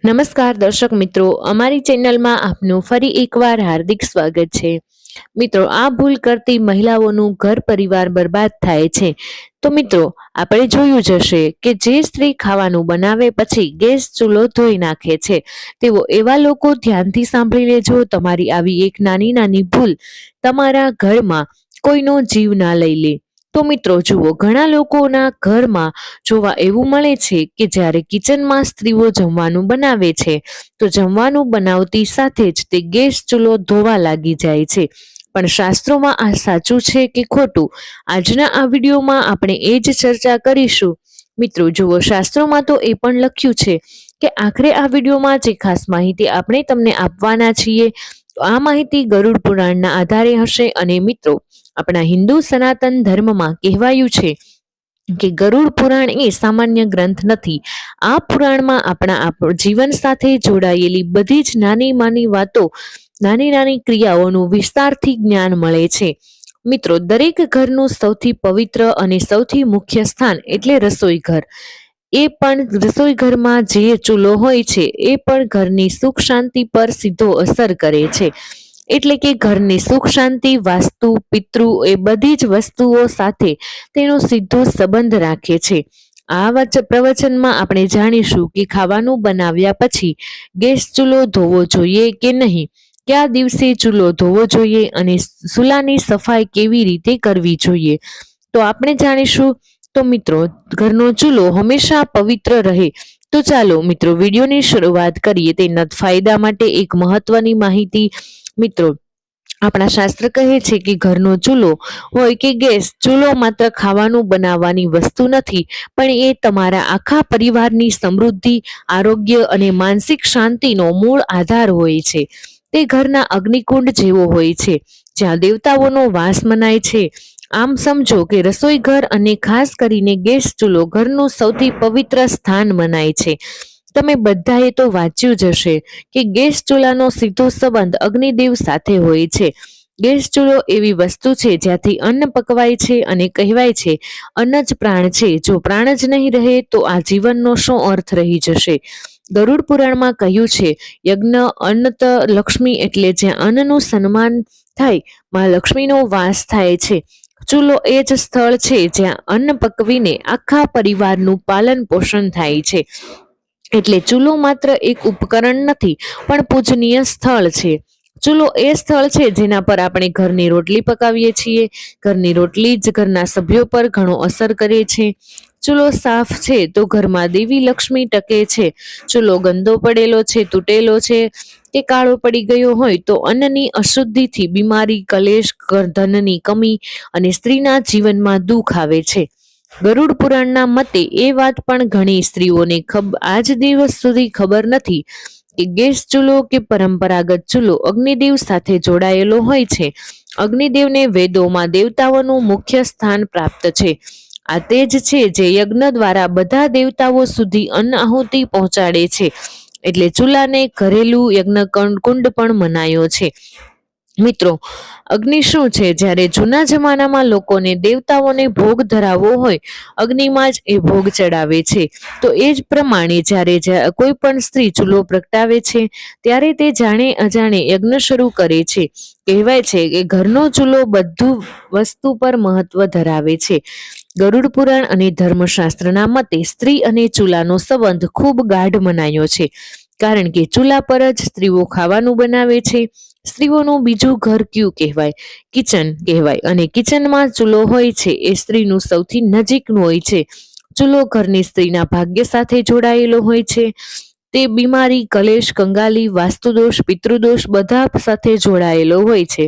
નમસ્કાર દર્શક મિત્રો, અમારી ચેનલમાં આપનું ફરી એકવાર હાર્દિક સ્વાગત છે. મિત્રો, આ ભૂલ કરતી મહિલાઓનું ઘર પરિવાર બરબાદ થાય છે. તો મિત્રો, આપણે જોયું જ હશે કે જે સ્ત્રી ખાવાનું બનાવે પછી ગેસ ચૂલો ધોઈ નાખે છે, તેઓ એવા લોકો ધ્યાનથી સાંભળી લેજો. તમારી આવી એક નાની નાની ભૂલ તમારા ઘરમાં કોઈનો જીવ ના લઈ લે. તો મિત્રો જુઓ, ઘણા લોકોના ઘરમાં જોવા એવું મળે છે કે જ્યારે કિચનમાં સ્ત્રીઓ જમવાનું બનાવે છે તો જમવાનું બનાવતી સાથે જ તે ગેસ ચૂલો ધોવા લાગી જાય છે. પણ શાસ્ત્રોમાં આ સાચું છે કે ખોટું? આજના આ વિડીયોમાં આપણે એ જ ચર્ચા કરીશું. મિત્રો જુઓ, શાસ્ત્રોમાં તો એ પણ લખ્યું છે કે આખરે આ વિડીયોમાં જે ખાસ માહિતી આપણે તમને આપવાના છીએ, તો આ માહિતી ગરુડ પુરાણના આધારે હશે. અને મિત્રો, આપણા હિન્દુ સનાતન ધર્મમાં કહેવાયું છે કે ગરુડ પુરાણ એ સામાન્ય ગ્રંથ નથી. આ પુરાણમાં આપણા જીવન સાથે જોડાયેલી બધી જ નાની વાતો, નાની ક્રિયાઓનું વિસ્તારથી જ્ઞાન મળે છે. મિત્રો, દરેક ઘરનું સૌથી પવિત્ર અને સૌથી મુખ્ય સ્થાન એટલે રસોઈ ઘર. એ પણ રસોઈ ઘરમાં જે ચૂલો હોય છે એ પણ ઘરની સુખ શાંતિ પર સીધો અસર કરે છે. એટલે કે ઘરની સુખ શાંતિ, વાસ્તુ, પિતૃ એ બધી જ વસ્તુઓ સાથે તેનો સીધો સંબંધ રાખે છે. આ પ્રવચનમાં આપણે જાણીશું કે ખાવાનું બનાવ્યા પછી ગેસ ચૂલો ધોવો જોઈએ કે નહીં, કયા દિવસે ચૂલો ધોવો જોઈએ અને ચૂલાની સફાઈ કેવી રીતે કરવી જોઈએ. તો આપણે જાણીશું. તો મિત્રો, ઘરનો ચૂલો હંમેશા પવિત્ર રહે. તો ચાલો મિત્રો, વિડીયોની શરૂઆત કરીએ. તેના ફાયદા માટે એક મહત્વની માહિતી. મિત્રો, આપણા શાસ્ત્ર કહે છે કે ઘરનો ચૂલો હોય કે ગેસ ચૂલો માત્ર ખાવાનું બનાવવાની વસ્તુ નથી, પણ એ તમારા આખા પરિવારની સમૃદ્ધિ, આરોગ્ય અને માનસિક શાંતિનો મૂળ આધાર હોય છે. તે ઘરના અગ્નિકુંડ જેવો હોય છે, જ્યાં દેવતાઓનો વાસ મનાય છે. આમ સમજો કે રસોઈ ઘર અને ખાસ કરીને ગેસ ચૂલો ઘરનું સૌથી પવિત્ર સ્થાન મનાય છે. તમે બધાએ તો વાંચ્યું જ હશે કે ગેસ ચૂલાનો સીધો સંબંધ અગ્નિદેવ સાથે હોય છે. ગેસ ચૂલો એવી વસ્તુ છે જ્યાંથી અન્ન પકવાય છે અને કહેવાય છે અન્ન જ પ્રાણ છે. જો પ્રાણ જ નહીં રહે તો આ જીવનનો શું અર્થ રહી જશે? ગરુડ પુરાણમાં કહ્યું છે, યજ્ઞ અન્નત લક્ષ્મી, એટલે જ્યાં અન્નનું સન્માન થાય, માં લક્ષ્મીનો વાસ થાય છે. ચૂલો એ જ સ્થળ છે જ્યાં અન્ન પકવીને આખા પરિવારનું પાલન પોષણ થાય છે. એટલે ચૂલો માત્ર એક ઉપકરણ નથી, પણ પૂજનીય સ્થળ છે. ચૂલો એ સ્થળ છે જેના પર આપણે ઘરની રોટલી પકાવીએ છીએ. ઘરની રોટલી જ ઘરના સભ્યો પર ઘણો અસર કરે છે. ચૂલો સાફ છે તો ઘરમાં દેવી લક્ષ્મી ટકે છે. ચૂલો ગંદો પડેલો છે, તૂટેલો છે કે કાળો પડી ગયો હોય તો અન્નની અશુદ્ધિથી બીમારી, કલેશ, ધનની કમી અને સ્ત્રીના જીવનમાં દુઃખ આવે છે. ગરુડ પુરાણના મતે એ વાત પણ ઘણી સ્ત્રીઓને આજ દિવસ સુધી ખબર નથી કે ગેસ ચૂલો કે પરંપરાગત ચૂલો અગ્નિદેવ સાથે જોડાયેલો હોય છે. અગ્નિદેવને વેદોમાં દેવતાઓનું મુખ્ય સ્થાન પ્રાપ્ત છે. આ તે જ છે જે યજ્ઞ દ્વારા બધા દેવતાઓ સુધી અન્ન આહુતિ પહોંચાડે છે. એટલે ચૂલાને ઘરેલું યજ્ઞ કુંડ પણ મનાયો છે. મિત્રો, અગ્નિ શું છે? જ્યારે જૂના જમાનામાં લોકોને દેવતાઓને ભોગ ધરાવવો હોય, અગ્નિમાં જ એ ભોગ ચડાવે છે. તો એ જ પ્રમાણે જ્યારે કોઈ પણ સ્ત્રી ચૂલો પ્રગટાવે છે ત્યારે તે જાણે અજાણે યજ્ઞ શરૂ કરે છે. કહેવાય છે કે ઘરનો ચૂલો બધું વસ્તુ પર મહત્વ ધરાવે છે. ગરુડ પુરાણ અને ધર્મશાસ્ત્રના મતે સ્ત્રી અને ચૂલાનો સંબંધ ખૂબ ગાઢ મનાયો છે. કારણ કે ચૂલા પર જ સ્ત્રીઓ ખાવાનું બનાવે છે. સ્ત્રીઓનું બીજું ઘર કયું કહેવાય? કિચન કહેવાય. અને કિચનમાં ચૂલો હોય છે એ સ્ત્રીનું સૌથી નજીકનું હોય છે. ચૂલો ઘરની સ્ત્રીના ભાગ્ય સાથે જોડાયેલો હોય છે. તે બીમારી, કલેશ, કંગાલી, વાસ્તુદોષ, પિતૃદોષ બધા સાથે જોડાયેલો હોય છે.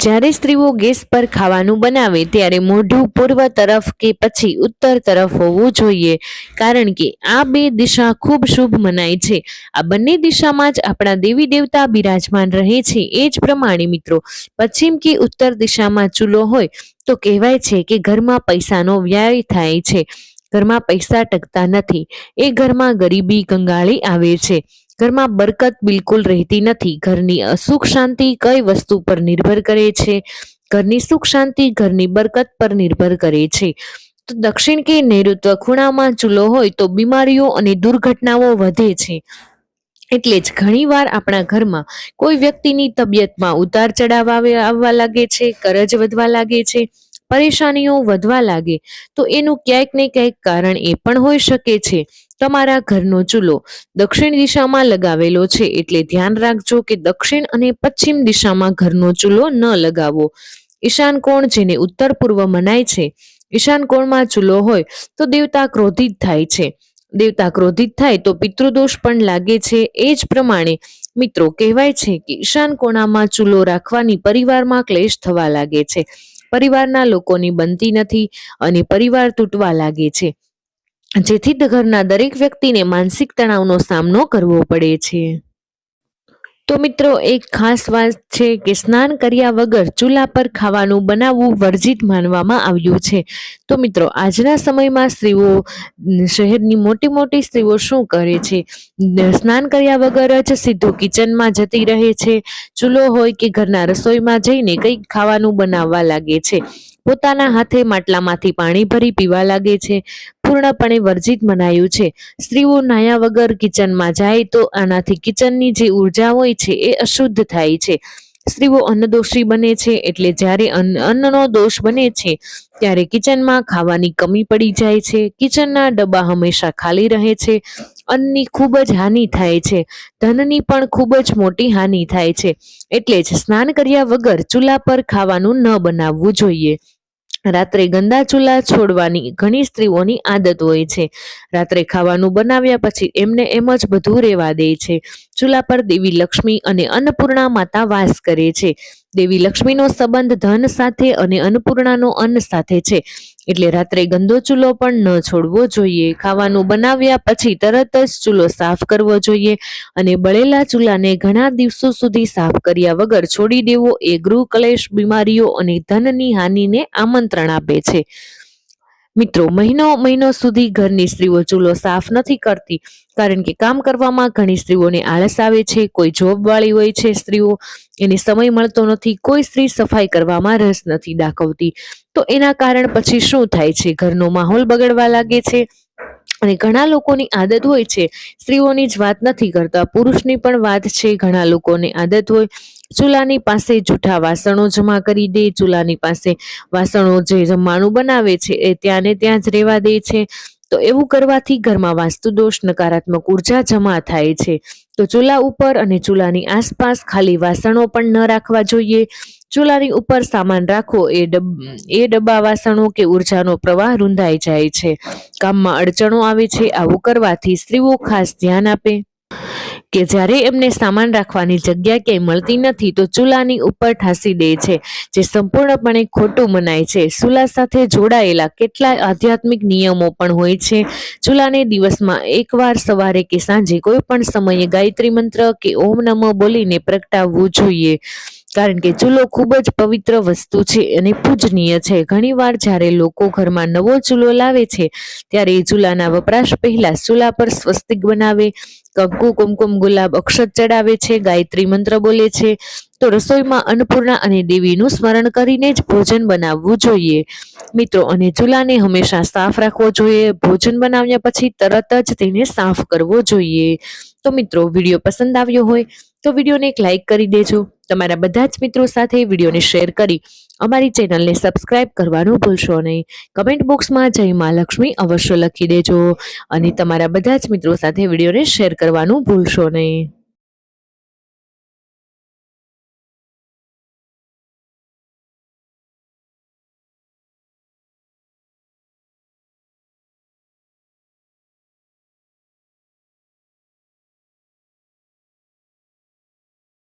જ્યારે સ્ત્રીઓ ગેસ પર ખાવાનું બનાવે ત્યારે મોઢું પૂર્વ તરફ કે પછી ઉત્તર તરફ હોવું જોઈએ, કારણ કે આ બે દિશા ખૂબ શુભ મનાય છે. આ બંને દિશામાં જ આપણા દેવી દેવતા બિરાજમાન રહે છે. એ જ પ્રમાણે મિત્રો, પશ્ચિમ કે ઉત્તર દિશામાં ચૂલો હોય તો કહેવાય છે કે ઘરમાં પૈસાનો વ્યય થાય છે. ઘરમાં પૈસા ટકતા નથી. એ ઘરમાં ગરીબી, કંગાળી આવે છે. ઘરમાં બરકત બિલકુલ રહેતી નથી. ઘરની સુખ શાંતિ કઈ વસ્તુ પર નિર્ભર કરે છે? ઘરની સુખ શાંતિ ઘરની બરકત પર નિર્ભર કરે છે. તો દક્ષિણ કે નૈઋત્ય ખૂણામાં ચૂલો હોય તો બીમારીઓ અને દુર્ઘટનાઓ વધે છે. એટલે જ ઘણીવાર આપણા ઘરમાં કોઈ વ્યક્તિની તબિયતમાં ઉતાર ચઢાવ આવવા લાગે છે, કરજ વધવા લાગે છે, પરેશાનીઓ વધવા લાગે, તો એનું ક્યાંક ને ક્યાંક કારણ એ પણ હોઈ શકે છે તમારા ઘરનો ચૂલો દક્ષિણ દિશામાં લગાવેલો છે. એટલે ધ્યાન રાખજો કે દક્ષિણ અને પશ્ચિમ દિશામાં ઘરનો ચૂલો ન લગાવવો. ઈશાન કોણ, જેને ઉત્તર પૂર્વ મનાય છે, ઈશાન કોણમાં ચૂલો હોય તો દેવતા ક્રોધિત થાય છે. દેવતા ક્રોધિત થાય તો પિતૃદોષ પણ લાગે છે. એ જ પ્રમાણે મિત્રો કહેવાય છે કે ઈશાન કોણામાં ચૂલો રાખવાની પરિવારમાં ક્લેશ થવા લાગે છે, પરિવારના લોકોની બનતી નથી અને પરિવાર તૂટવા લાગે છે, જેથી ઘરના દરેક વ્યક્તિને માનસિક તણાવનો સામનો કરવો પડે છે. તો મિત્રો એક ખાસ વાત છે કે સ્નાન કર્યા વગર ચૂલા પર ખાવાનું બનાવવું વર્જિત માનવામાં આવ્યું છે. તો મિત્રો આજના સમયમાં સ્ત્રીઓ, શહેરની મોટી મોટી સ્ત્રીઓ શું કરે છે, સ્નાન કર્યા વગર જ સીધું કિચનમાં જતી રહે છે. ચૂલો હોય કે ઘરના રસોઈમાં જઈને કંઈક ખાવાનું બનાવવા લાગે છે, પોતાના હાથે માટલામાંથી પાણી ભરી પીવા લાગે છે. પૂર્ણપણે વર્જિત મનાયું છે. સ્ત્રીઓ નાયા વગર કિચનમાં જાય તો આનાથી કિચનની જે ઉર્જા હોય છે એ અશુદ્ધ થાય છે. સ્ત્રીઓ અન્નદોષી બને છે. એટલે જ્યારે અન્નનો દોષ બને છે ત્યારે કિચનમાં ખાવાની કમી પડી જાય છે, કિચનના ડબ્બા હંમેશા ખાલી રહે છે, અન્નની ખૂબ જ હાનિ થાય છે, ધનની પણ ખૂબ જ મોટી હાનિ થાય છે. એટલે જ સ્નાન કર્યા વગર ચૂલા પર ખાવાનું ન બનાવવું જોઈએ. રાત્રે ગંદા ચૂલા છોડવાની ઘણી સ્ત્રીઓની આદત હોય છે. રાત્રે ખાવાનું બનાવ્યા પછી એમને એમ જ બધું રહેવા દે છે. ચૂલા પર દેવી લક્ષ્મી અને અન્નપૂર્ણા માતા વાસ કરે છે. દેવી લક્ષ્મીનો સંબંધ ધન સાથે અને અન્નપૂર્ણાનો અન્ન સાથે છે. એટલે રાત્રે ગંદો ચૂલો પણ ન છોડવો જોઈએ. ખાવાનું બનાવ્યા પછી તરત જ ચૂલો સાફ કરવો જોઈએ અને બળેલા ચૂલાને ઘણા દિવસો સુધી સાફ કર્યા વગર છોડી દેવો એ ગૃહ કલેશ, બીમારીઓ અને ધનની હાનિને આમંત્રણ આપે છે. મિત્રો મહિનો સુધી ઘરની સ્ત્રીઓ ચૂલો સાફ નથી કરતી, કારણ કે કામ કરવામાં ઘણી સ્ત્રીઓને આળસ આવે છે. કોઈ જોબ વાળી હોય છે સ્ત્રીઓ, એને સમય મળતો નથી. કોઈ સ્ત્રી સફાઈ કરવામાં રસ નથી દાખવતી. તો એના કારણ પછી શું થાય છે, ઘરનો માહોલ બગડવા લાગે છે. અને ઘણા લોકોની આદત હોય છે, સ્ત્રીઓની જ વાત નથી કરતા, પુરુષની પણ વાત છે, ઘણા લોકોની આદત હોય ચૂલાની પાસે જૂઠા વાસણો જમા કરી દે, ચૂલાની પાસે વાસણો જે જમવાનું બનાવે છે એ ત્યાં ને ત્યાં જ રહેવા દે છે. તો એવું કરવાથી ઘરમાં વાસ્તુ દોષ, નકારાત્મક ઉર્જા જમા થાય છે. તો ચૂલા ઉપર અને ચૂલાની આસપાસ ખાલી વાસણો પણ ન રાખવા જોઈએ. ચૂલાની ઉપર સામાન રાખો એ ડબ્બા વાસણો કે ઉર્જાનો પ્રવાહ રૂંધાઈ જાય છે, કામમાં અડચણો આવે છે. આવું કરવાથી સ્ત્રીઓ ખાસ ધ્યાન આપે કે જ્યારે એમને સામાન રાખવાની જગ્યા ક્યાંય મળતી નથી તો ચૂલાની ઉપર ઠાસી દે છે, જે સંપૂર્ણપણે ખોટું મનાય છે. ચૂલા સાથે જોડાયેલા કેટલાય આધ્યાત્મિક નિયમો પણ હોય છે. ચૂલાને દિવસમાં એકવાર સવારે કે સાંજે કોઈ પણ સમયે ગાયત્રી મંત્ર કે ઓમ નમઃ બોલીને પ્રગટાવવું જોઈએ, કારણ કે ચૂલો ખૂબ જ પવિત્ર વસ્તુ છે અને પૂજનીય છે. ઘણીવાર જ્યારે લોકો ઘરમાં નવો ચૂલો લાવે છે ત્યારે ચૂલાના વપરાશ પહેલા ચૂલા પર સ્વસ્તિક બનાવે, કંકુ, કુમકુમ, ગુલાબ, અક્ષત ચડાવે છે, ગાયત્રી મંત્ર બોલે છે. તો રસોઈમાં અન્નપૂર્ણા અને દેવીનું સ્મરણ કરીને જ ભોજન બનાવવું જોઈએ મિત્રો. અને ચૂલાને હંમેશા સાફ રાખવો જોઈએ. ભોજન બનાવ્યા પછી તરત જ તેને સાફ કરવો જોઈએ. તો મિત્રો વિડીયો પસંદ આવ્યો હોય તો વિડીયોને એક લાઈક કરી દેજો. તમારા બધા જ મિત્રો સાથે વિડીયોને શેર કરી અમારી ચેનલને સબસ્ક્રાઇબ કરવાનું ભૂલશો નહીં. કમેન્ટ બોક્સમાં જય માં લક્ષ્મી અવશ્ય લખી દેજો અને તમારા બધા જ મિત્રો સાથે વિડીયોને શેર કરવાનું ભૂલશો નહીં.